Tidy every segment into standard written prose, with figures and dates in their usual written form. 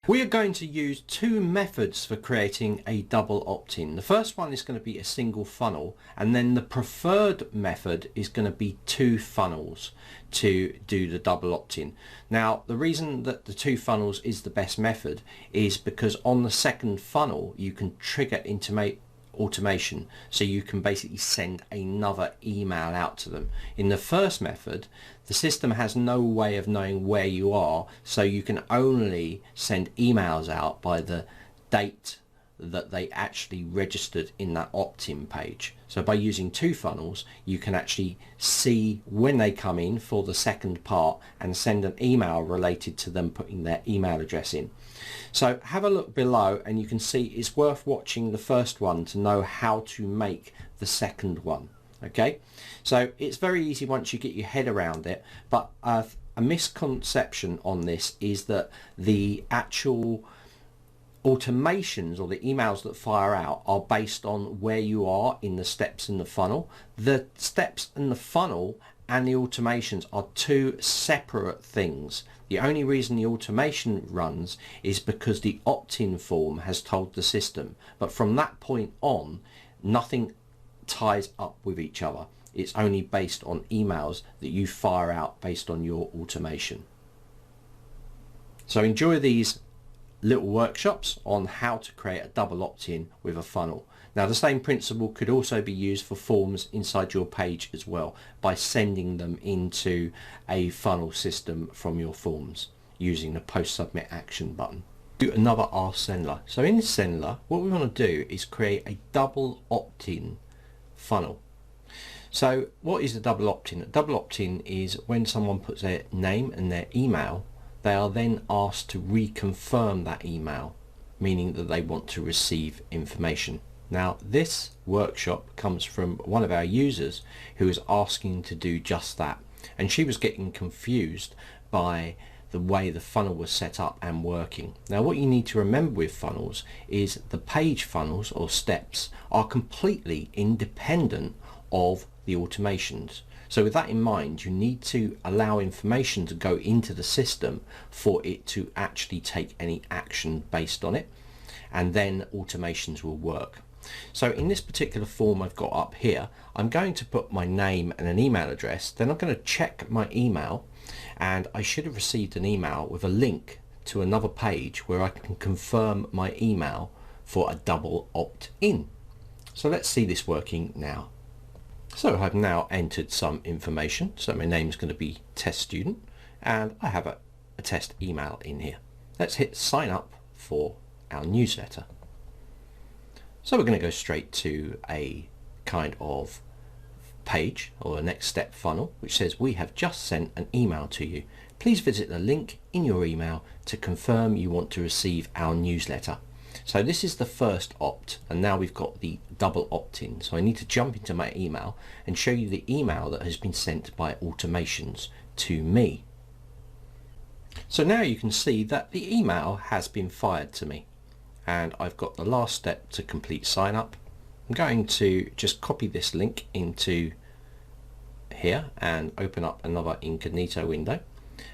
We are going to use two methods for creating a double opt-in. The first one is going to be a single funnel, and then the preferred method is going to be two funnels to do the double opt-in. Now, the reason that the two funnels is the best method is because on the second funnel you can trigger automation, so you can basically send another email out to them. In the first method, the system has no way of knowing where you are, so you can only send emails out by the date that they actually registered in that opt-in page. So by using two funnels, you can actually see when they come in for the second part and send an email related to them putting their email address in. So have a look below and you can see it's worth watching the first one to know how to make the second one. Okay, so it's very easy once you get your head around it, but a misconception on this is that the actual automations or the emails that fire out are based on where you are in the steps in the funnel. The steps in the funnel and the automations are two separate things. The only reason the automation runs is because the opt-in form has told the system, but from that point on nothing ties up with each other. It's only based on emails that you fire out based on your automation. So enjoy these little workshops on how to create a double opt-in with a funnel. Now, the same principle could also be used for forms inside your page as well, by sending them into a funnel system from your forms using the post submit action button. Do another AskZenler. So in Zenler, what we want to do is create a double opt-in funnel. So what is a double opt-in? A double opt-in is when someone puts their name and their email, they are then asked to reconfirm that email, meaning that they want to receive information. Now, this workshop comes from one of our users who is asking to do just that, and she was getting confused by the way the funnel was set up and working. Now, what you need to remember with funnels is the page funnels or steps are completely independent of the automations. So with that in mind, you need to allow information to go into the system for it to actually take any action based on it, and then automations will work. So in this particular form I've got up here, I'm going to put my name and an email address, then I'm going to check my email, and I should have received an email with a link to another page where I can confirm my email for a double opt-in. So let's see this working now. So I've now entered some information. So my name is going to be test student, and I have a test email in here. Let's hit sign up for our newsletter. So we're going to go straight to a kind of page or a next step funnel which says we have just sent an email to you. Please visit the link in your email to confirm you want to receive our newsletter. So this is the first opt, and now we've got the double opt-in. So I need to jump into my email and show you the email that has been sent by automations to me. So now you can see that the email has been fired to me, and I've got the last step to complete sign up. I'm going to just copy this link into here and open up another incognito window.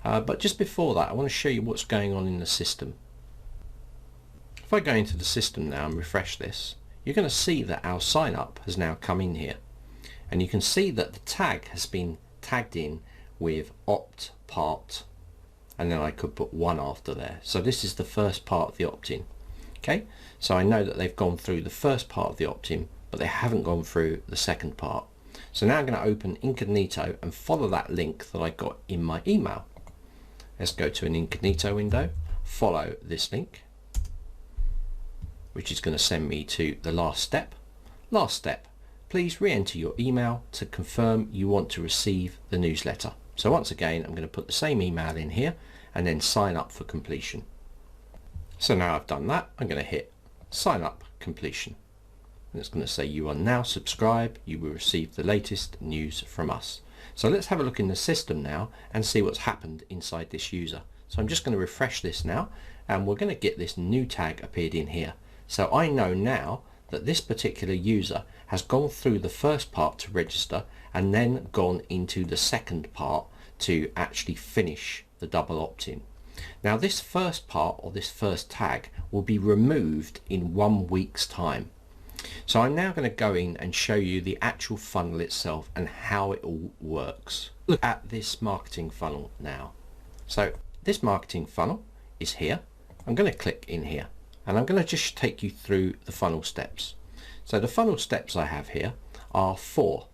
But just before that, I want to show you what's going on in the system. If I go into the system now and refresh this, you're going to see that our sign up has now come in here, and you can see that the tag has been tagged in with opt part, and then I could put 1 after there. So this is the first part of the opt-in. Okay, so I know that they've gone through the first part of the opt-in, but they haven't gone through the second part. So now I'm going to open incognito and follow that link that I got in my email. Let's go to an incognito window, follow this link, which is going to send me to the last step. Last step, please re-enter your email to confirm you want to receive the newsletter. So once again, I'm going to put the same email in here and then sign up for completion. So now I've done that, I'm going to hit sign up completion. And it's going to say you are now subscribed, you will receive the latest news from us. So let's have a look in the system now and see what's happened inside this user. So I'm just going to refresh this now, and we're going to get this new tag appeared in here. So I know now that this particular user has gone through the first part to register and then gone into the second part to actually finish the double opt-in. Now this first part, or this first tag, will be removed in 1 week's time. So I'm now going to go in and show you the actual funnel itself and how it all works. Look at this marketing funnel now. So this marketing funnel is here. I'm going to click in here and I'm going to just take you through the funnel steps. So the funnel steps I have here are 4.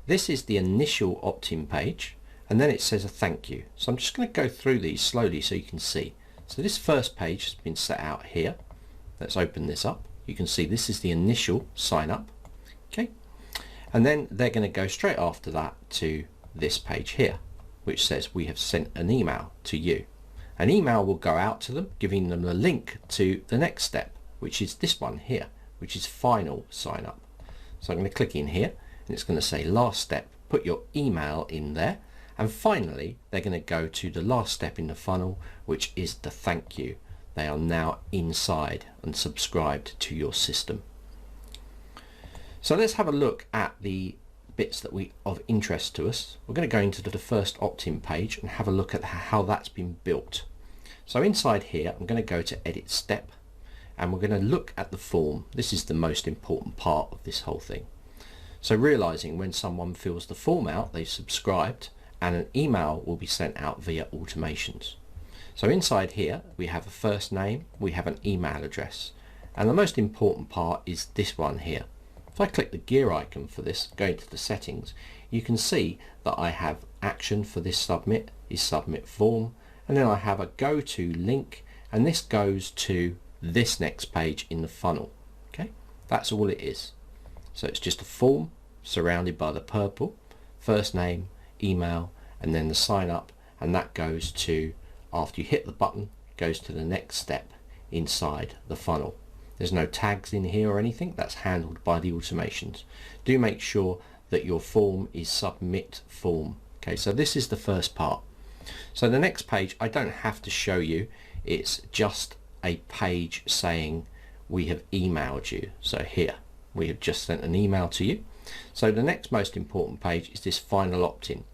This is the initial opt-in page, and then it says a thank you. So I'm just going to go through these slowly so you can see. So this first page has been set out here. Let's open this up. You can see this is the initial sign up. Okay, and then they're going to go straight after that to this page here, which says we have sent an email to you. An email will go out to them, giving them a link to the next step, which is this one here, which is final sign up. So I'm going to click in here and it's going to say last step, put your email in there, and finally they're going to go to the last step in the funnel, which is the thank you. They are now inside and subscribed to your system. So let's have a look at the bits that we of interest to us. We're going to go into the first opt-in page and have a look at how that's been built. So inside here I'm going to go to edit step and we're going to look at the form. This is the most important part of this whole thing. So realizing when someone fills the form out, they've subscribed and an email will be sent out via automations. So inside here we have a first name, we have an email address, and the most important part is this one here. If I click the gear icon for this, go into the settings, you can see that I have action for this submit is submit form, and then I have a go to link, and this goes to this next page in the funnel. Okay, that's all it is. So it's just a form surrounded by the purple, first name, email, and then the sign up, and that goes to, after you hit the button, goes to the next step inside the funnel. There's no tags in here or anything. That's handled by the automations. Do make sure that your form is submit form. Okay, so this is the first part. So the next page I don't have to show you. It's just a page saying we have emailed you. So here we have just sent an email to you. So the next most important page is this final opt-in.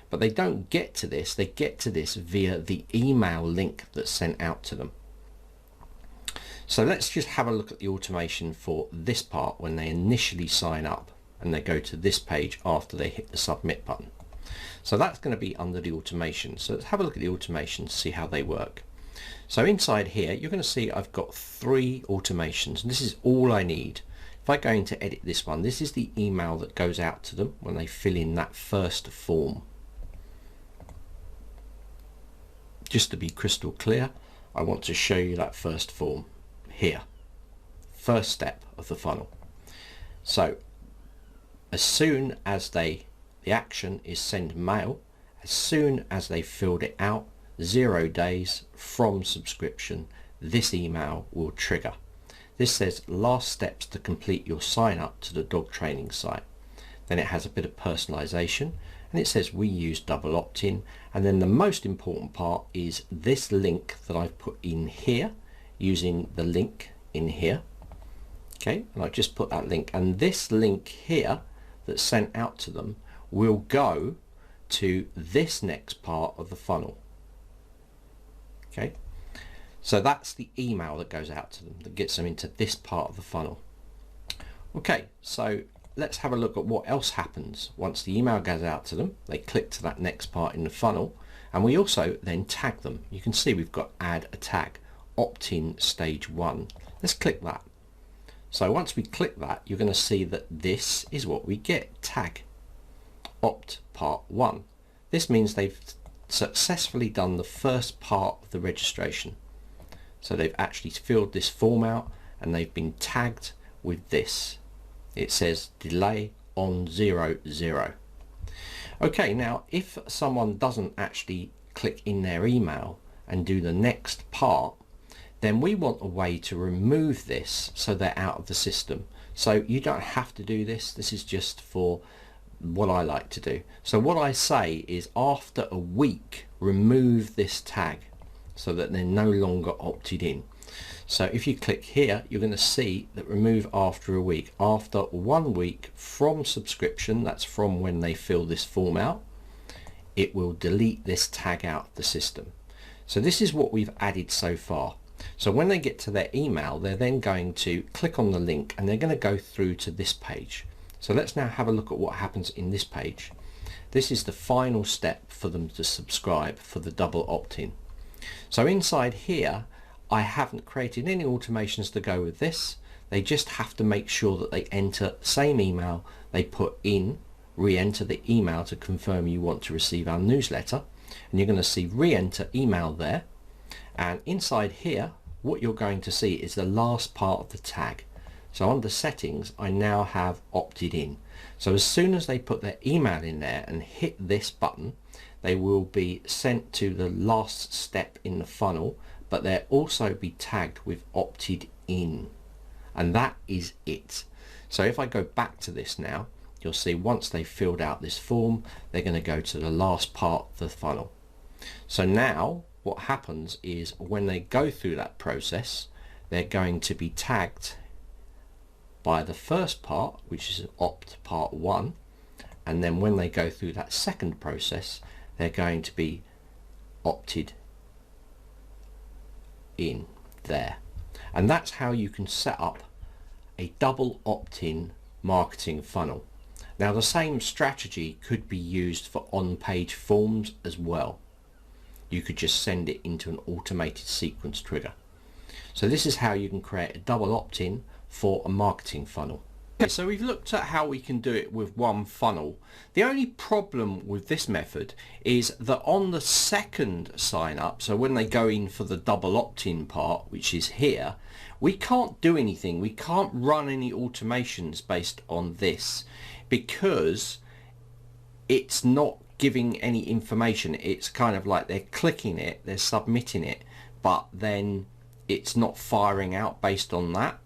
But they don't get to this, they get to this via the email link that's sent out to them. So let's just have a look at the automation for this part when they initially sign up and they go to this page after they hit the submit button. So that's going to be under the automation. So let's have a look at the automation to see how they work. So inside here you're going to see I've got 3 automations, and this is all I need. If I go in to edit this one, this is the email that goes out to them when they fill in that first form. Just to be crystal clear, I want to show you that first form here. First step of the funnel. So as soon as the action is send mail, as soon as they filled it out, 0 days from subscription, this email will trigger. This says last steps to complete your sign up to the dog training site. Then it has a bit of personalization and it says we use double opt-in, and then the most important part is this link that I've put in here using the link in here. Okay, and I've just put that link, and this link here that's sent out to them will go to this next part of the funnel. Okay, so that's the email that goes out to them that gets them into this part of the funnel. Okay, so let's have a look at what else happens once the email goes out to them. They click to that next part in the funnel, and we also then tag them. You can see we've got add a tag, opt-in stage 1. Let's click that. So once we click that, you're going to see that this is what we get, tag opt part 1. This means they've successfully done the first part of the registration. So they've actually filled this form out and they've been tagged with this. It says delay on 00. Okay, now if someone doesn't actually click in their email and do the next part, then we want a way to remove this so they're out of the system. So you don't have to do this. This is just for what I like to do. So what I say is after a week, remove this tag so that they're no longer opted in. So if you click here, you're going to see that remove after a week. After 1 week from subscription, that's from when they fill this form out, it will delete this tag out of the system. So this is what we've added so far. So when they get to their email, they're then going to click on the link and they're going to go through to this page. So let's now have a look at what happens in this page. This is the final step for them to subscribe for the double opt-in. So inside here, I haven't created any automations to go with this. They just have to make sure that they enter the same email they put in, re-enter the email to confirm you want to receive our newsletter. And you're going to see re-enter email there. And inside here, what you're going to see is the last part of the tag. So under settings, I now have opted in. So as soon as they put their email in there and hit this button, they will be sent to the last step in the funnel, but they'll also be tagged with opted in. And that is it. So if I go back to this now, you'll see once they've filled out this form, they're going to go to the last part of the funnel. So now what happens is when they go through that process, they're going to be tagged by the first part, which is opt part 1, and then when they go through that second process, they're going to be opted in there. And that's how you can set up a double opt-in marketing funnel. Now the same strategy could be used for on-page forms as well. You could just send it into an automated sequence trigger. So this is how you can create a double opt-in for a marketing funnel. Okay, so we've looked at how we can do it with one funnel. The only problem with this method is that on the second sign up, so when they go in for the double opt-in part, which is here, we can't do anything. We can't run any automations based on this because it's not giving any information. It's kind of like they're clicking it, they're submitting it, but then it's not firing out based on that.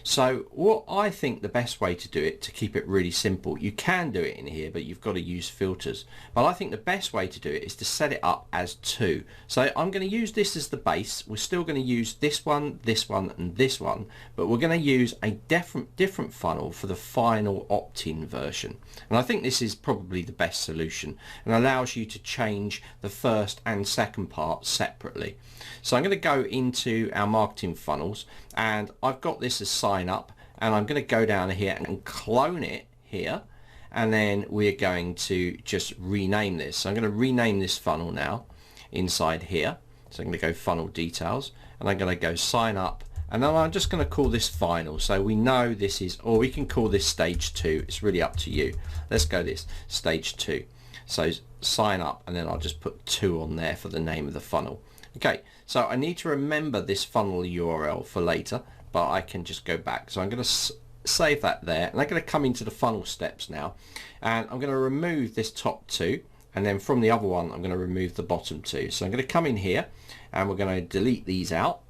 So what I think the best way to do it, to keep it really simple, you can do it in here, but you've got to use filters. But I think the best way to do it is to set it up as 2. So I'm going to use this as the base. We're still going to use this one, and this one, but we're going to use a different funnel for the final opt-in version. And I think this is probably the best solution and allows you to change the first and second part separately. So I'm going to go into our marketing funnels, and I've got this as sign up, and I'm going to go down here and clone it here, and then we're going to just rename this. So I'm going to rename this funnel now inside here. So I'm going to go funnel details, and I'm going to go sign up, and then I'm just going to call this final. So we know this is, or we can call this stage 2. It's really up to you. Let's go this stage 2. So sign up, and then I'll just put 2 on there for the name of the funnel. Okay, so I need to remember this funnel URL for later, but I can just go back. So I'm going to save that there, and I'm going to come into the funnel steps now, and I'm going to remove this top 2, and then from the other one I'm going to remove the bottom 2. So I'm going to come in here, and we're going to delete these out,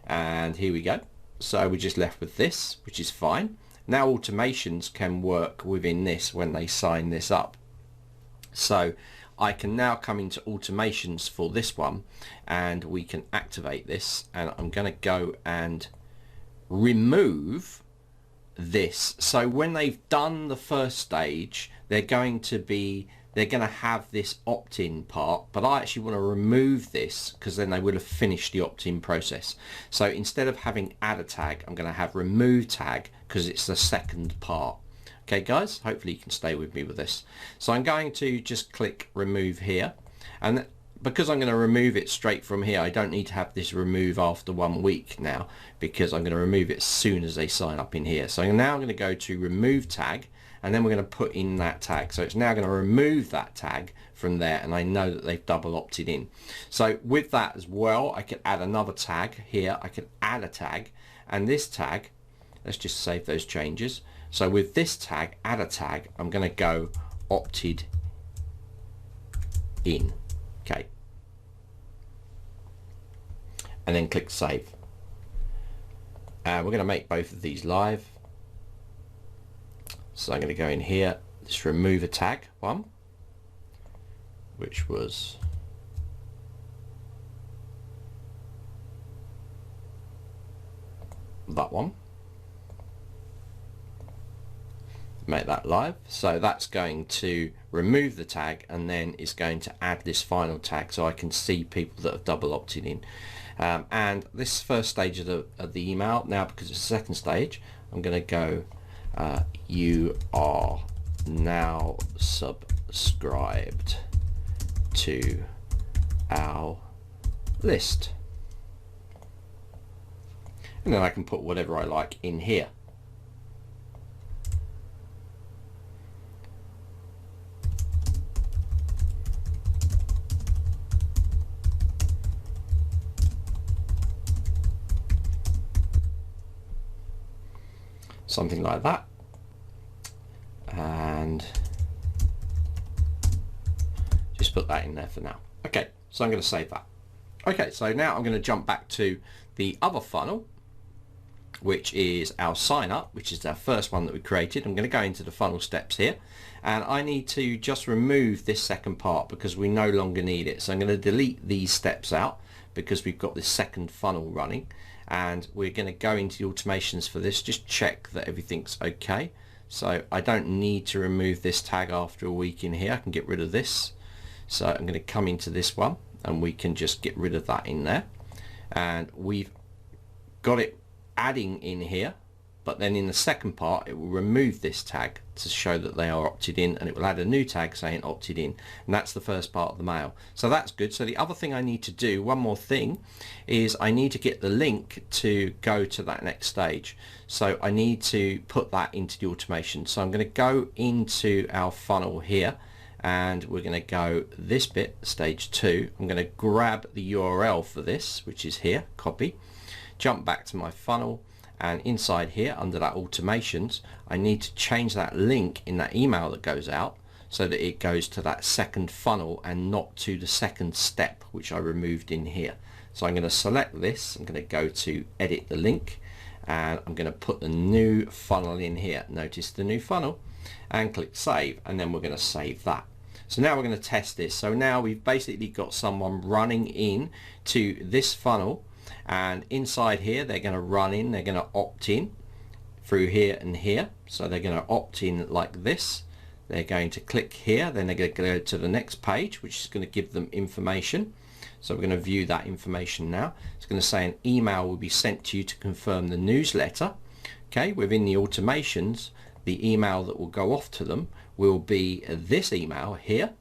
and here we go. So we're just left with this, which is fine. Now automations can work within this when they sign this up. So I can now come into automations for this one, and we can activate this, and I'm going to go and remove this. So when they've done the first stage, they're going to have this opt-in part, but I actually want to remove this because then they would have finished the opt-in process. So instead of having add a tag, I'm going to have remove tag because it's the second part. Okay guys, hopefully you can stay with me with this. So I'm going to just click remove here, and because I'm going to remove it straight from here, I don't need to have this remove after 1 week now, because I'm going to remove it as soon as they sign up in here. So now I'm going to go to remove tag, and then we're going to put in that tag. So it's now going to remove that tag from there, and I know that they've double opted in. So with that as well, I can add another tag here. I can add a tag, and this tag, let's just save those changes. So with this tag, add a tag, I'm going to go opted in. Okay. And then click save. And we're going to make both of these live. So I'm going to go in here, just remove a tag one, which was that one. make that live. So that's going to remove the tag, and then it's going to add this final tag so I can see people that have double opted in. And this first stage of the email, now because it's the second stage, I'm going to go you are now subscribed to our list, and then I can put whatever I like in here. Something like that, and just put that in there for now. Okay, so I'm going to save that. Okay, so now I'm going to jump back to the other funnel, which is our sign up, which is our first one that we created. I'm going to go into the funnel steps here, and I need to just remove this second part because we no longer need it. So I'm going to delete these steps out because we've got this second funnel running, and we're going to go into the automations for this. Just check that everything's okay. So I don't need to remove this tag after a week in here. I can get rid of this. So I'm going to come into this one, and we can just get rid of that in there, and we've got it adding in here, but then in the second part it will remove this tag to show that they are opted in, and it will add a new tag saying opted in, and that's the first part of the mail. So that's good. So the other thing I need to do, one more thing, is I need to get the link to go to that next stage. So I need to put that into the automation. So I'm going to go into our funnel here, and we're going to go this bit, stage 2. I'm going to grab the URL for this, which is here, copy, jump back to my funnel, and inside here under that automations I need to change that link in that email that goes out so that it goes to that second funnel and not to the second step which I removed in here. So I'm going to select this, I'm going to go to edit the link, and I'm going to put the new funnel in here. Notice the new funnel, and click save, and then we're going to save that. So now we're going to test this. So now we've basically got someone running in to this funnel, and inside here they're going to run in, they're going to opt in through here and here. So they're going to opt in like this, they're going to click here, then they're going to go to the next page, which is going to give them information. So we're going to view that information now. It's going to say an email will be sent to you to confirm the newsletter. Okay, within the automations, the email that will go off to them will be this email here,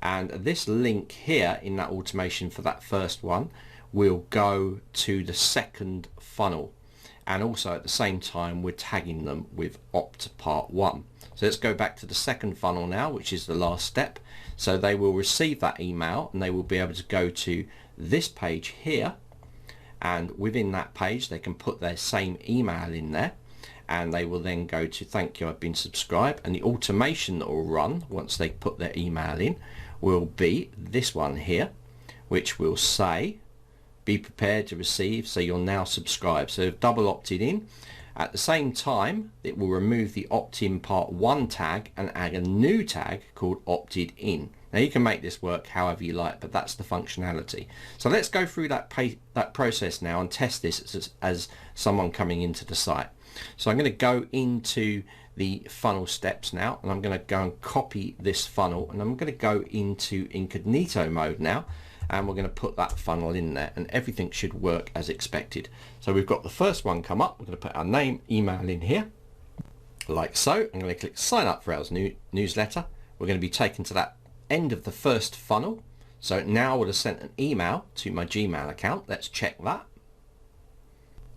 and this link here in that automation for that first one will go to the second funnel, and also at the same time we're tagging them with opt part 1. So let's go back to the second funnel now, which is the last step. So they will receive that email, and they will be able to go to this page here, and within that page they can put their same email in there, and they will then go to thank you, I've been subscribed, and the automation that will run once they put their email in will be this one here, which will say be prepared to receive, so you're now subscribed. So they've double opted in. At the same time, it will remove the opt-in part 1 tag and add a new tag called opted in. Now you can make this work however you like, but that's the functionality. So let's go through that process now and test this as someone coming into the site. So I'm going to go into the funnel steps now, and I'm going to go and copy this funnel, and I'm going to go into incognito mode now, and we're going to put that funnel in there, and everything should work as expected. So we've got the first one come up. We're going to put our name, email in here like so. I'm going to click sign up for our newsletter. We're going to be taken to that end of the first funnel. So now I would have sent an email to my Gmail account. Let's check that.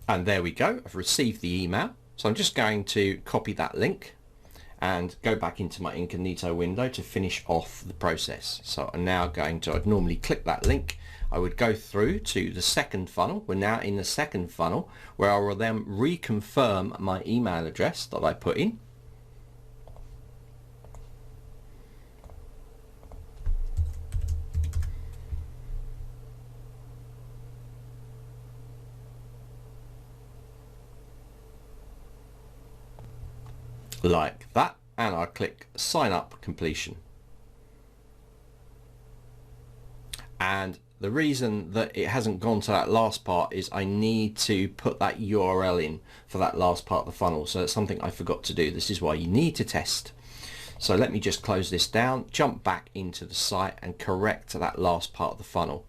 And there we go, I've received the email. So I'm just going to copy that link and go back into my incognito window to finish off the process. So I'm now going to, I'd normally click that link, I would go through to the second funnel. We're now in the second funnel, where I will then reconfirm my email address that I put in. Like that, and I click sign up completion, and the reason that it hasn't gone to that last part is I need to put that URL in for that last part of the funnel. So it's something I forgot to do. This is why you need to test. So let me just close this down, jump back into the site and correct that last part of the funnel.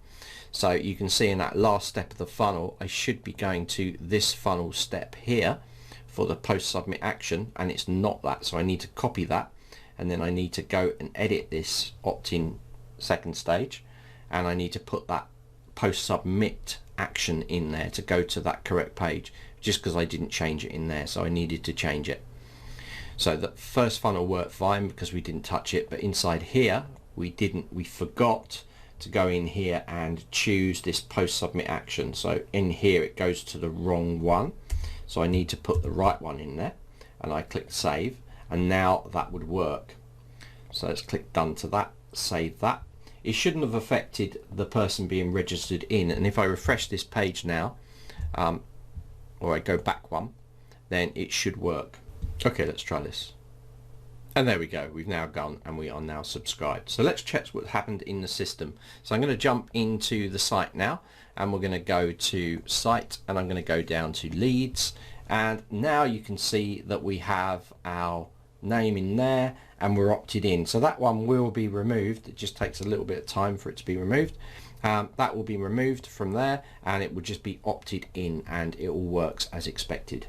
So you can see in that last step of the funnel, I should be going to this funnel step here for the post submit action, and it's not that. So I need to copy that, and then I need to go and edit this opt-in second stage, and I need to put that post submit action in there to go to that correct page, just because I didn't change it in there, so I needed to change it. So the first funnel worked fine because we didn't touch it, but inside here we forgot to go in here and choose this post submit action. So in here it goes to the wrong one, so I need to put the right one in there, and I click save, and now that would work. So let's click done to that, save that. It shouldn't have affected the person being registered in, and if I refresh this page now, or I go back one, then it should work. Okay, let's try this. And there we go, we've now gone and we are now subscribed. So let's check what happened in the system. So I'm going to jump into the site now, and we're going to go to site, and I'm going to go down to leads, and now you can see that we have our name in there and we're opted in. So that one will be removed. It just takes a little bit of time for it to be removed. That will be removed from there, and it will just be opted in, and it all works as expected.